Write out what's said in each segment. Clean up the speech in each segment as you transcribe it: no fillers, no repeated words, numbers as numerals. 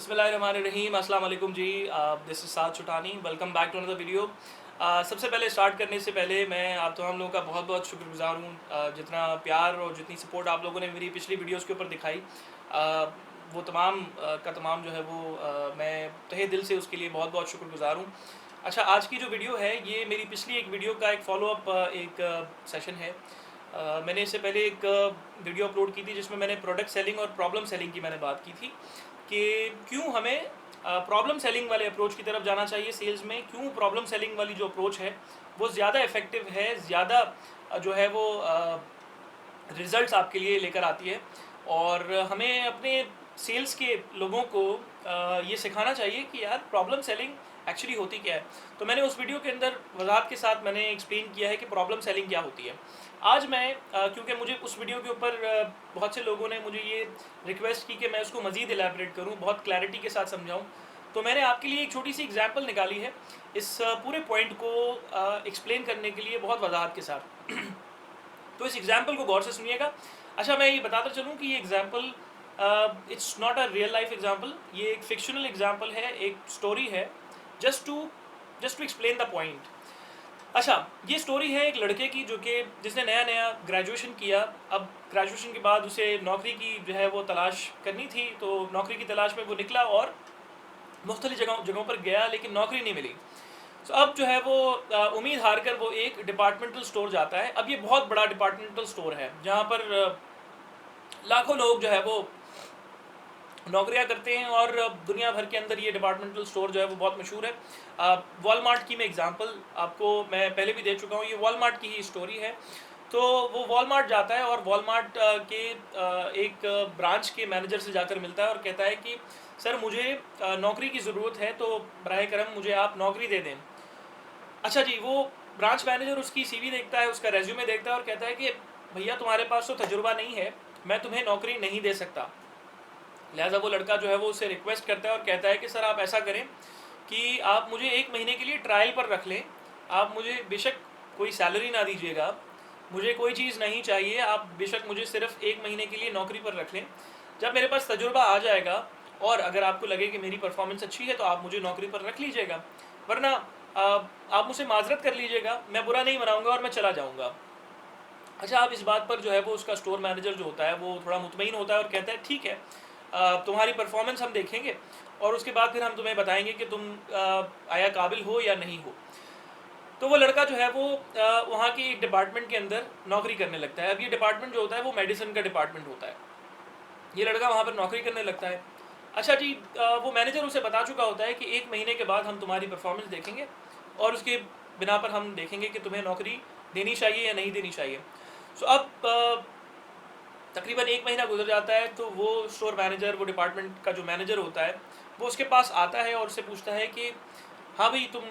बिस्मिल्लाहिर्रहमानिर्रहीम, अस्सलाम वालेकुम जी। This is Saad Chhutani. Welcome back to another video. सबसे पहले स्टार्ट करने से पहले मैं आप तमाम लोगों का बहुत बहुत शुक्रगुजार हूँ। जितना प्यार और जितनी सपोर्ट आप लोगों ने मेरी पिछली वीडियोस के ऊपर दिखाई, वो तमाम का तमाम जो है वो मैं तहे दिल से उसके लिए बहुत बहुत शुक्रगुजार हूँ। अच्छा, आज की जो वीडियो है ये मेरी पिछली एक वीडियो का एक फ़ॉलो अप एक सेशन है। मैंने इससे पहले एक वीडियो अपलोड की थी जिसमें मैंने प्रोडक्ट सेलिंग और प्रॉब्लम सेलिंग की मैंने बात की थी कि क्यों हमें प्रॉब्लम सेलिंग वाले अप्रोच की तरफ जाना चाहिए सेल्स में। क्यों प्रॉब्लम सेलिंग वाली जो अप्रोच है वो ज़्यादा इफ़ेक्टिव है, ज़्यादा जो है वो रिज़ल्ट्स आपके लिए लेकर आती है। और हमें अपने सेल्स के लोगों को ये सिखाना चाहिए कि यार प्रॉब्लम सेलिंग एक्चुअली होती क्या है। तो मैंने उस वीडियो के अंदर वजाहत के साथ मैंने एक्सप्लेन किया है कि प्रॉब्लम सेलिंग क्या होती है। आज मैं क्योंकि मुझे उस वीडियो के ऊपर बहुत से लोगों ने मुझे ये रिक्वेस्ट की कि मैं उसको मज़ीद एलैबोरेट करूँ, बहुत क्लैरिटी के साथ समझाऊँ, तो मैंने आपके लिए एक छोटी सी एग्जांपल निकाली है इस पूरे पॉइंट को एक्सप्लेन करने के लिए बहुत वजाहत के साथ। तो इस एग्जाम्पल को गौर से सुनिएगा। अच्छा, मैं ये बताता चलूँ कि ये example it's not a real life example, ये एक फिक्शनल एग्जाम्पल है, एक स्टोरी है, just to explain the point. अच्छा, ये स्टोरी है एक लड़के की जो कि जिसने नया नया ग्रेजुएशन किया। अब ग्रेजुएशन के बाद उसे नौकरी की जो है वो तलाश करनी थी, तो नौकरी की तलाश में वो निकला और मुख्तलिफ जगहों पर गया, लेकिन नौकरी नहीं मिली। तो अब जो है वो उम्मीद हार कर वो एक डिपार्टमेंटल स्टोर जाता है। अब ये बहुत बड़ा डिपार्टमेंटल स्टोर है जहाँ पर लाखों लोग जो है वो नौकरियां करते हैं और दुनिया भर के अंदर ये डिपार्टमेंटल स्टोर जो है वो बहुत मशहूर है। वॉलमार्ट की मैं एग्जांपल आपको मैं पहले भी दे चुका हूँ, ये वॉलमार्ट की ही स्टोरी है। तो वो वॉलमार्ट जाता है और वॉलमार्ट के एक ब्रांच के मैनेजर से जाकर मिलता है और कहता है कि सर मुझे नौकरी की ज़रूरत है, तो बराह करम मुझे आप नौकरी दे दें। अच्छा जी, वो ब्रांच मैनेजर उसकी सीवी देखता है, उसका रेज्यूमे देखता है और कहता है कि भैया तुम्हारे पास तो तजुर्बा नहीं है, मैं तुम्हें नौकरी नहीं दे सकता। लिहाजा वो लड़का जो है वो उससे रिक्वेस्ट करता है और कहता है कि सर आप ऐसा करें कि आप मुझे 1 महीने के लिए ट्रायल पर रख लें। आप मुझे बेशक कोई सैलरी ना दीजिएगा, मुझे कोई चीज़ नहीं चाहिए, आप बेशक मुझे सिर्फ 1 महीने के लिए नौकरी पर रख लें। जब मेरे पास तजुर्बा आ जाएगा और अगर आपको लगे कि मेरी परफॉर्मेंस अच्छी है तो आप मुझे नौकरी पर रख लीजिएगा, वरना आप मुझसे माजरत कर लीजिएगा, मैं बुरा नहीं मनाऊँगा और मैं चला जाऊँगा। अच्छा, आप इस बात पर जो है वो उसका स्टोर मैनेजर जो होता है वो थोड़ा मुतमईन होता है और कहता है ठीक है, तुम्हारी परफॉर्मेंस हम देखेंगे और उसके बाद फिर हम तुम्हें बताएंगे कि तुम आया काबिल हो या नहीं हो। तो वो लड़का जो है वो वहाँ की डिपार्टमेंट के अंदर नौकरी करने लगता है। अब ये डिपार्टमेंट जो होता है वो मेडिसिन का डिपार्टमेंट होता है। ये लड़का वहाँ पर नौकरी करने लगता है। अच्छा जी, वो मैनेजर उसे बता चुका होता है कि 1 महीने के बाद हम तुम्हारी परफॉर्मेंस देखेंगे और उसके बिना पर हम देखेंगे कि तुम्हें नौकरी देनी चाहिए या नहीं देनी चाहिए। सो अब तकरीबन 1 महीना गुजर जाता है, तो वो स्टोर मैनेजर, वो डिपार्टमेंट का जो मैनेजर होता है, वो उसके पास आता है और उससे पूछता है कि हाँ भाई, तुम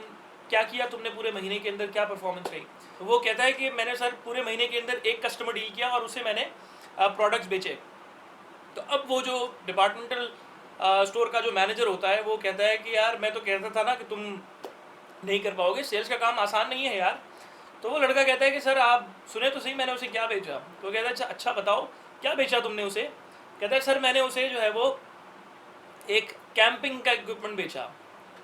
क्या किया, तुमने पूरे महीने के अंदर क्या परफॉर्मेंस रही। तो वो कहता है कि मैंने सर पूरे महीने के अंदर एक कस्टमर डील किया और उसे मैंने प्रोडक्ट्स बेचे। तो अब वो जो डिपार्टमेंटल स्टोर का जो मैनेजर होता है वो कहता है कि यार मैं तो कहता था ना कि तुम नहीं कर पाओगे, सेल्स का काम आसान नहीं है यार। तो वो लड़का कहता है कि सर आप सुने तो सही, मैंने उसे क्या बेचा। तो कहता है अच्छा बताओ क्या बेचा तुमने उसे। कहता है सर मैंने उसे जो है वो एक कैंपिंग का इक्विपमेंट बेचा।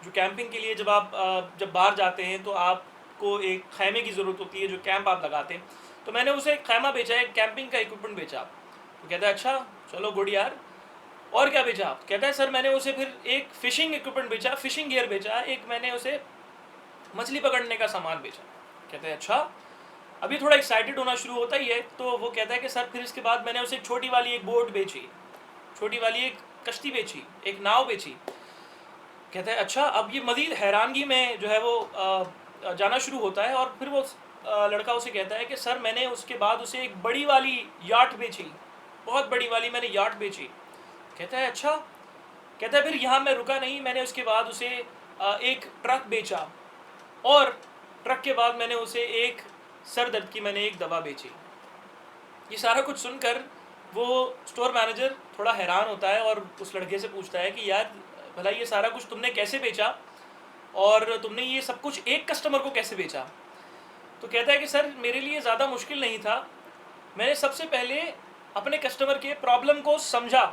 जो कैंपिंग के लिए जब बाहर जाते हैं तो आपको एक खैमे की ज़रूरत होती है, जो कैंप आप लगाते हैं, तो मैंने उसे एक खैमा बेचा, एक कैंपिंग का इक्विपमेंट बेचा। तो कहता है अच्छा चलो गुड यार, और क्या बेचा। कहता है सर मैंने उसे फिर एक फ़िशिंग इक्विपमेंट बेचा, फ़िशिंग गियर बेचा, एक मैंने उसे मछली पकड़ने का सामान बेचा। कहते हैं अच्छा, अभी थोड़ा एक्साइटेड होना शुरू होता ही है। तो वो कहता है कि सर फिर इसके बाद मैंने उसे छोटी वाली एक बोट बेची, छोटी वाली एक कश्ती बेची, एक नाव बेची। कहता है अच्छा, अब ये मज़ीद हैरानगी में जो है वो जाना शुरू होता है और फिर वो लड़का उसे कहता है कि सर मैंने उसके बाद उसे एक बड़ी वाली याट बेची, बहुत बड़ी वाली मैंने याट बेची। कहता है अच्छा। कहता है फिर यहाँ मैं रुका नहीं, मैंने उसके बाद उसे एक ट्रक बेचा और ट्रक के बाद मैंने उसे एक सर दर्द की मैंने एक दवा बेची। ये सारा कुछ सुनकर वो स्टोर मैनेजर थोड़ा हैरान होता है और उस लड़के से पूछता है कि यार भला ये सारा कुछ तुमने कैसे बेचा और तुमने ये सब कुछ एक कस्टमर को कैसे बेचा। तो कहता है कि सर मेरे लिए ज़्यादा मुश्किल नहीं था, मैंने सबसे पहले अपने कस्टमर के प्रॉब्लम को समझा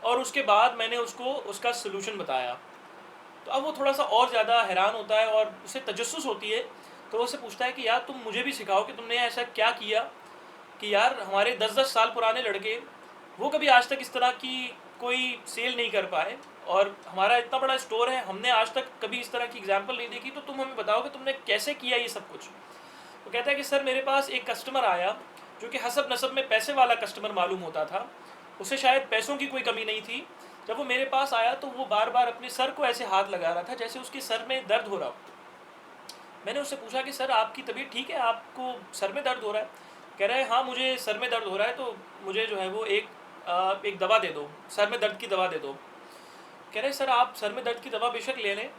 और उसके बाद मैंने उसको उसका सलूशन बताया। तो अब वो थोड़ा सा और ज़्यादा हैरान होता है और उसे तजस्सुस होती है। तो वो उससे पूछता है कि यार तुम मुझे भी सिखाओ कि तुमने ऐसा क्या किया कि यार हमारे 10-10 साल पुराने लड़के वो कभी आज तक इस तरह की कोई सेल नहीं कर पाए, और हमारा इतना बड़ा स्टोर है, हमने आज तक कभी इस तरह की एग्जाम्पल नहीं देखी, तो तुम हमें बताओ कि तुमने कैसे किया ये सब कुछ। तो कहता है कि सर मेरे पास एक कस्टमर आया जो कि हसब नसब में पैसे वाला कस्टमर मालूम होता था, उसे शायद पैसों की कोई कमी नहीं थी। जब वो मेरे पास आया तो वो बार बार अपने सर को ऐसे हाथ लगा रहा था जैसे उसके सर में दर्द हो रहा हो। मैंने उससे पूछा कि सर आपकी तबीयत ठीक है, आपको सर में दर्द हो रहा है? कह रहा है हाँ मुझे सर में दर्द हो रहा है, तो मुझे जो है वो एक दवा दे दो, सर में दर्द की दवा दे दो। कह रहे सर आप सर में दर्द की दवा बेशक ले लें,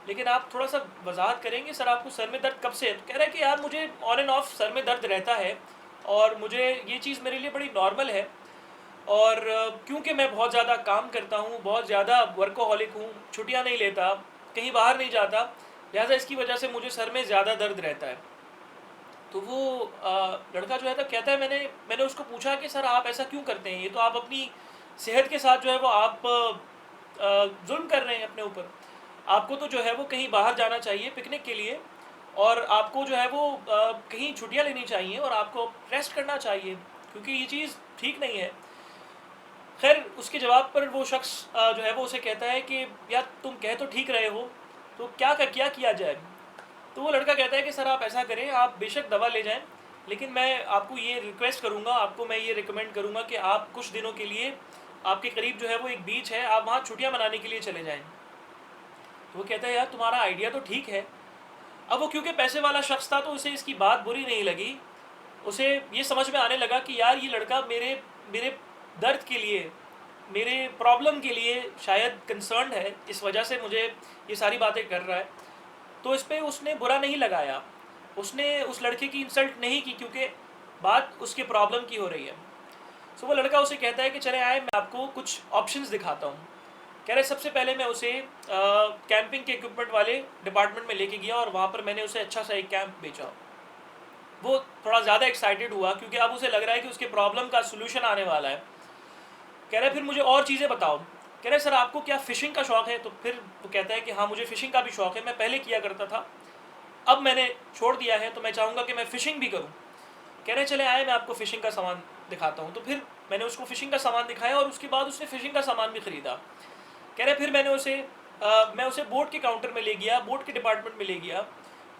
लेकिन आप थोड़ा सा वजाहत करेंगे सर आपको सर में दर्द कब से है? तो कह रहा है कि यार मुझे ऑन एंड ऑफ सर में दर्द रहता है, और मुझे ये चीज़ मेरे लिए बड़ी नॉर्मल है, और क्योंकि मैं बहुत ज़्यादा काम करता हूँ, बहुत ज़्यादा वर्कोहॉलिक हूँ, छुट्टियाँ नहीं लेता, कहीं बाहर नहीं जाता, लिहाजा इसकी वजह से मुझे सर में ज़्यादा दर्द रहता है। तो वो लड़का जो है तो कहता है मैंने उसको पूछा कि सर आप ऐसा क्यों करते हैं, ये तो आप अपनी सेहत के साथ जो है वो आप जुल्म कर रहे हैं अपने ऊपर। आपको तो जो है वो कहीं बाहर जाना चाहिए पिकनिक के लिए, और आपको जो है वो कहीं छुट्टियां लेनी चाहिए, और आपको रेस्ट करना चाहिए, क्योंकि ये चीज़ ठीक नहीं है। खैर उसके जवाब पर वो शख्स जो है वो उसे कहता है कि यार तुम कह तो ठीक रहे हो, तो क्या किया जाए? तो वो लड़का कहता है कि सर आप ऐसा करें, आप बेशक दवा ले जाएं, लेकिन मैं आपको ये रिक्वेस्ट करूंगा, आपको मैं ये रिकमेंड करूंगा कि आप कुछ दिनों के लिए आपके करीब जो है वो एक बीच है, आप वहाँ छुट्टियाँ मनाने के लिए चले जाएं। तो वो कहता है यार तुम्हारा आइडिया तो ठीक है। अब वो क्योंकि पैसे वाला शख्स था तो उसे इसकी बात बुरी नहीं लगी, उसे ये समझ में आने लगा कि यार ये लड़का मेरे मेरे दर्द के लिए, मेरे प्रॉब्लम के लिए शायद कंसर्न्ड है, इस वजह से मुझे ये सारी बातें कर रहा है। तो इस पर उसने बुरा नहीं लगाया, उसने उस लड़के की इंसल्ट नहीं की, क्योंकि बात उसके प्रॉब्लम की हो रही है। सो वो लड़का उसे कहता है कि चले आए मैं आपको कुछ ऑप्शंस दिखाता हूँ। कह रहे सबसे पहले मैं उसे कैंपिंग के इक्विपमेंट वाले डिपार्टमेंट में लेके गया, और वहाँ पर मैंने उसे अच्छा सा एक कैंप बेचा। वो थोड़ा ज़्यादा एक्साइटेड हुआ क्योंकि अब उसे लग रहा है कि उसके प्रॉब्लम का सोल्यूशन आने वाला है। कह रहे फिर मुझे और चीज़ें बताओ। कह रहे सर आपको क्या फ़िशिंग का शौक़ है? तो फिर वो कहता है कि हाँ मुझे फ़िशिंग का भी शौक़ है, मैं पहले किया करता था, अब मैंने छोड़ दिया है, तो मैं चाहूँगा कि मैं फ़िशिंग भी करूँ। कह रहे चले आए मैं आपको फ़िशिंग का सामान दिखाता हूँ। तो फिर मैंने उसको फ़िशिंग का सामान दिखाया, और उसके बाद उसने फ़िशिंग का सामान भी ख़रीदा। कह रहे फिर मैं उसे बोट के काउंटर में ले गया, बोट के डिपार्टमेंट में ले गया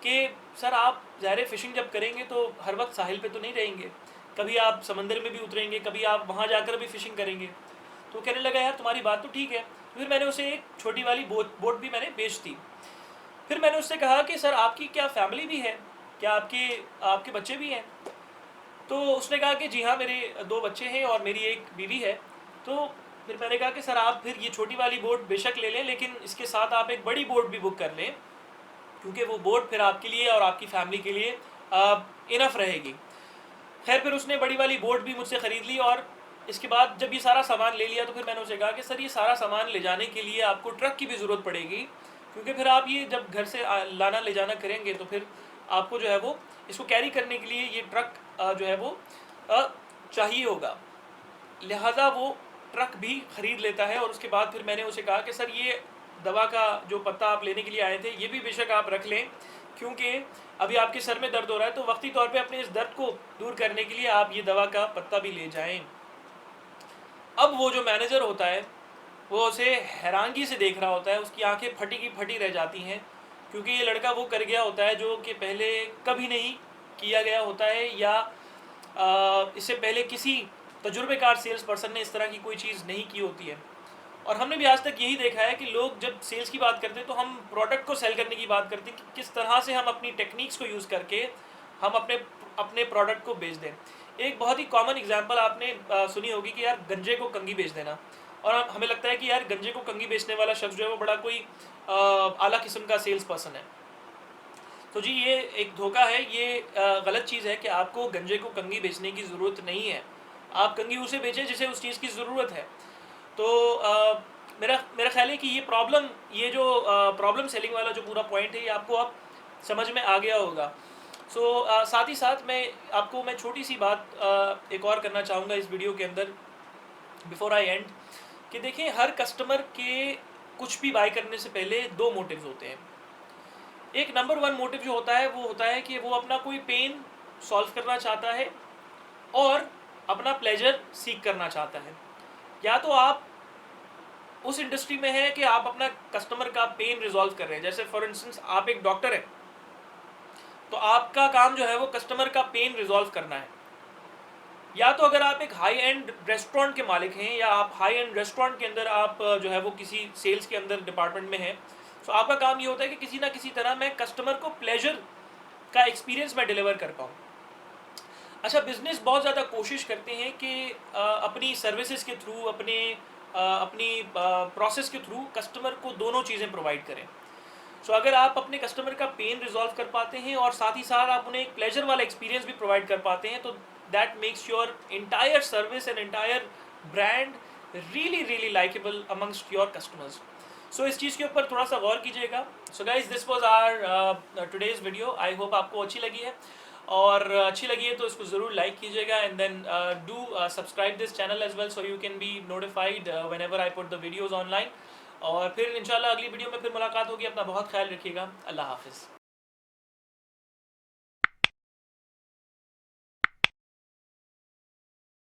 कि सर आप ज़ाहिर फ़िशिंग जब करेंगे तो हर वक्त साहिल पे तो नहीं रहेंगे, कभी आप समंदर में भी उतरेंगे, कभी आप वहाँ जाकर भी फ़िशिंग करेंगे। तो कहने लगा यार तुम्हारी बात तो ठीक है। फिर मैंने उसे एक छोटी वाली बोट भी मैंने बेच दी। फिर मैंने उससे कहा कि सर आपकी क्या फैमिली भी है, क्या आपके बच्चे भी हैं? तो उसने कहा कि जी हाँ मेरे 2 बच्चे हैं और मेरी एक बीवी है। तो फिर मैंने कहा कि सर आप फिर ये छोटी वाली बोट बेशक ले लें, लेकिन इसके साथ आप एक बड़ी बोट भी बुक कर लें, क्योंकि वो बोट फिर आपके लिए और आपकी फैमिली के लिए इनफ रहेगी। खैर फिर उसने बड़ी वाली बोट भी मुझसे ख़रीद ली, और इसके बाद जब ये सारा सामान ले लिया तो फिर मैंने उसे कहा कि सर ये सारा सामान ले जाने के लिए आपको ट्रक की भी ज़रूरत पड़ेगी, क्योंकि फिर आप ये जब घर से लाना ले जाना करेंगे तो फिर आपको जो है वो इसको कैरी करने के लिए ये ट्रक जो है वो चाहिए होगा। लिहाजा वो ट्रक भी ख़रीद लेता है। और उसके बाद फिर मैंने उसे कहा कि सर ये दवा का जो पत्ता आप लेने के लिए आए थे ये भी बेशक आप रख लें, क्योंकि अभी आपके सर में दर्द हो रहा है, तो वक्ती तौर पे अपने इस दर्द को दूर करने के लिए आप ये दवा का पत्ता भी ले जाएं। अब वो जो मैनेजर होता है वो उसे हैरानगी से देख रहा होता है, उसकी आंखें फटी की फटी रह जाती हैं, क्योंकि ये लड़का वो कर गया होता है जो कि पहले कभी नहीं किया गया होता है, या इससे पहले किसी तजुर्बेकार सेल्स पर्सन ने इस तरह की कोई चीज़ नहीं की होती है। और हमने भी आज तक यही देखा है कि लोग जब सेल्स की बात करते हैं तो हम प्रोडक्ट को सेल करने की बात करते हैं कि किस तरह से हम अपनी टेक्निक्स को यूज़ करके हम अपने प्रोडक्ट को बेच दें। एक बहुत ही कॉमन एग्जांपल आपने सुनी होगी कि यार गंजे को कंघी बेच देना, और हमें लगता है कि यार गंजे को कंघी बेचने वाला शख्स जो है वो बड़ा कोई आला किस्म का सेल्स पर्सन है। तो जी ये एक धोखा है, ये गलत चीज़ है कि आपको गंजे को कंघी बेचने की ज़रूरत नहीं है। आप कंघी उसे बेचें जिसे उस चीज़ की ज़रूरत है। तो मेरा ख्याल है कि ये जो प्रॉब्लम सेलिंग वाला जो पूरा पॉइंट है ये आपको अब समझ में आ गया होगा। साथ ही साथ मैं छोटी सी बात एक और करना चाहूँगा इस वीडियो के अंदर बिफोर आई एंड, कि देखें, हर कस्टमर के कुछ भी बाय करने से पहले दो मोटिव्स होते हैं। एक नंबर वन मोटिव जो होता है वो होता है कि वो अपना कोई पेन सॉल्व करना चाहता है और अपना प्लेजर सीख करना चाहता है। या तो आप उस इंडस्ट्री में है कि आप अपना कस्टमर का पेन रिजॉल्व कर रहे हैं, जैसे फॉर इंस्टेंस आप एक डॉक्टर हैं, तो आपका काम जो है वो कस्टमर का पेन रिजॉल्व करना है। या तो अगर आप एक हाई एंड रेस्टोरेंट के मालिक हैं या आप हाई एंड रेस्टोरेंट के अंदर आप जो है वो किसी सेल्स के अंदर डिपार्टमेंट में हैं, तो आपका काम ये होता है कि किसी ना किसी तरह मैं कस्टमर को प्लेजर का एक्सपीरियंस मैं डिलीवर कर पाऊँ। अच्छा, बिजनेस बहुत ज़्यादा कोशिश करते हैं कि अपनी सर्विसेज के थ्रू, अपनी प्रोसेस के थ्रू कस्टमर को दोनों चीज़ें प्रोवाइड करें। सो अगर आप अपने कस्टमर का पेन रिजॉल्व कर पाते हैं और साथ ही साथ आप उन्हें एक प्लेजर वाला एक्सपीरियंस भी प्रोवाइड कर पाते हैं, तो that makes your entire service and entire brand really really likeable amongst your customers. So इस चीज़ के ऊपर थोड़ा सा गौर कीजिएगा। So guys, this was our today's video. I hope आपको अच्छी लगी है, और अच्छी लगी है तो इसको ज़रूर लाइक कीजिएगा, and then do subscribe this channel as well, so you can be notified whenever I put the videos online. और फिर इंशाल्लाह अगली वीडियो में फिर मुलाकात होगी। अपना बहुत ख्याल रखिएगा। अल्लाह हाफिज़।